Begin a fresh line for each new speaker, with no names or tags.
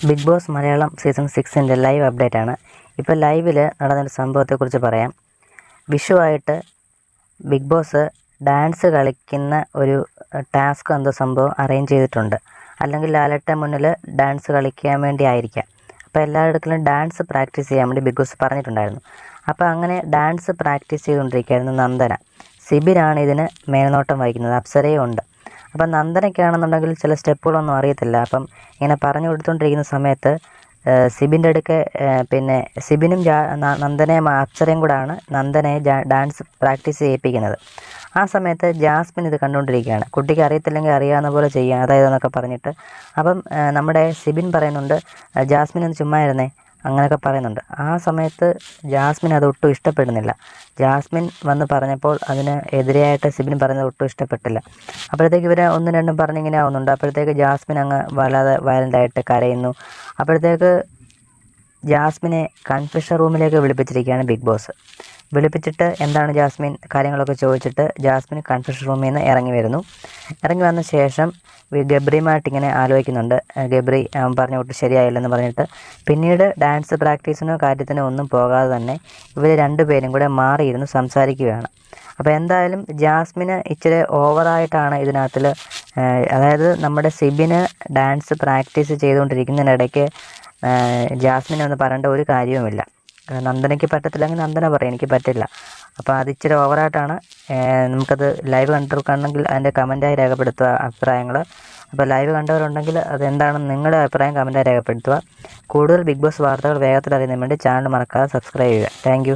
Big Boss Malayalam season 6ൻ്റെ live update ആണ്. ഇപ്പോൾ ലൈവിൽ നടന്നൊരു സംഭവത്തെക്കുറിച്ച് പറയാം. വിഷുവായിട്ട് ബിഗ് ബോസ് ഡാൻസ് കളിക്കുന്ന ഒരു ടാസ്ക് എന്തോ സംഭവം അറേഞ്ച് ചെയ്തിട്ടുണ്ട്. അല്ലെങ്കിൽ ലാലേട്ടൻ്റെ മുന്നിൽ ഡാൻസ് കളിക്കാൻ വേണ്ടി ആയിരിക്കാം. അപ്പോൾ എല്ലായിടത്തിലും ഡാൻസ് പ്രാക്ടീസ് ചെയ്യാൻ വേണ്ടി ബിഗ് ബോസ് പറഞ്ഞിട്ടുണ്ടായിരുന്നു. അപ്പോൾ അങ്ങനെ ഡാൻസ് പ്രാക്ടീസ് ചെയ്തുകൊണ്ടിരിക്കുകയായിരുന്നു നന്ദന. സിബിനാണ് ഇതിന് മേൽനോട്ടം വഹിക്കുന്നത്, അപ്സരയും ഉണ്ട്. അപ്പം നന്ദനയ്ക്കാണെന്നുണ്ടെങ്കിൽ ചില സ്റ്റെപ്പുകളൊന്നും അറിയത്തില്ല. അപ്പം ഇങ്ങനെ പറഞ്ഞു കൊടുത്തുകൊണ്ടിരിക്കുന്ന സമയത്ത് സിബിൻ്റെ അടുക്കെ പിന്നെ സിബിനും നന്ദനയും അപ്സരയും കൂടാണ് നന്ദനയെ ഡാൻസ് പ്രാക്ടീസ് ചെയ്യിപ്പിക്കുന്നത്. ആ സമയത്ത് ജാസ്മിൻ ഇത് കണ്ടുകൊണ്ടിരിക്കുകയാണ്. കുട്ടിക്ക് അറിയത്തില്ലെങ്കിൽ അറിയാവുന്ന പോലെ ചെയ്യാം, അതായതെന്നൊക്കെ പറഞ്ഞിട്ട്. അപ്പം നമ്മുടെ സിബിൻ പറയുന്നുണ്ട്, ജാസ്മിൻ ഒന്ന് ചുമ്മാ ഇരുന്നേ, അങ്ങനെയൊക്കെ പറയുന്നുണ്ട്. ആ സമയത്ത് ജാസ്മിൻ അതൊട്ടും ഇഷ്ടപ്പെടുന്നില്ല. ജാസ്മിൻ വന്ന് പറഞ്ഞപ്പോൾ അതിന് എതിരെയായിട്ട് സിബിൻ പറഞ്ഞത് ഒട്ടും ഇഷ്ടപ്പെട്ടില്ല. അപ്പോഴത്തേക്ക് ഇവർ ഒന്നും രണ്ടും പറഞ്ഞിങ്ങനെ ആവുന്നുണ്ട്. അപ്പോഴത്തേക്ക് ജാസ്മിൻ അങ്ങ് വല്ലാതെ വയലൻ്റായിട്ട് കരയുന്നു. അപ്പോഴത്തേക്ക് ജാസ്മിനെ കൺഫ്യൂഷൻ റൂമിലേക്ക് വിളിപ്പിച്ചിരിക്കുകയാണ് ബിഗ് ബോസ്. വിളിപ്പിച്ചിട്ട് എന്താണ് ജാസ്മിൻ കാര്യങ്ങളൊക്കെ ചോദിച്ചിട്ട് ജാസ്മിൻ കൺഫ്യൂഷൻ റൂമിൽ നിന്ന് ഇറങ്ങി വരുന്നു. ഇറങ്ങി വന്ന ശേഷം ഗബ്രിയുമായിട്ട് ഇങ്ങനെ ആലോചിക്കുന്നുണ്ട്. ഗബ്രി പറഞ്ഞ ഒട്ടും ശരിയായില്ലെന്ന് പറഞ്ഞിട്ട് പിന്നീട് ഡാൻസ് പ്രാക്ടീസിനോ കാര്യത്തിനോ ഒന്നും പോകാതെ തന്നെ ഇവർ രണ്ടുപേരും കൂടെ മാറിയിരുന്ന് സംസാരിക്കുകയാണ്. അപ്പോൾ എന്തായാലും ജാസ്മിന് ഇച്ചിരി ഓവറായിട്ടാണ് ഇതിനകത്തിൽ, അതായത് നമ്മുടെ സിബിന് ഡാൻസ് പ്രാക്ടീസ് ചെയ്തുകൊണ്ടിരിക്കുന്നതിനിടയ്ക്ക് ജാസ്മിനെ ഒന്ന് പറയേണ്ട ഒരു കാര്യവുമില്ല. നന്ദനയ്ക്ക് പറ്റത്തില്ലെങ്കിൽ നന്ദന പറയും, എനിക്ക് പറ്റില്ല. അപ്പോൾ അത് ഇച്ചിരി ഓവറായിട്ടാണ്. നമുക്കത് ലൈവ് കണ്ടിട്ടുണ്ടെങ്കിൽ അതിൻ്റെ കമൻറ്റായി രേഖപ്പെടുത്തുക അഭിപ്രായങ്ങൾ. അപ്പോൾ ലൈവ് കണ്ടവരുണ്ടെങ്കിൽ അതെന്താണെന്ന് നിങ്ങളുടെ അഭിപ്രായം കമൻറ്റായി രേഖപ്പെടുത്തുക. കൂടുതൽ ബിഗ് ബോസ് വാർത്തകൾ വേഗത്തിൽ അറിയുന്നതിന് വേണ്ടി ചാനൽ മറക്കാതെ സബ്സ്ക്രൈബ് ചെയ്യുക. താങ്ക്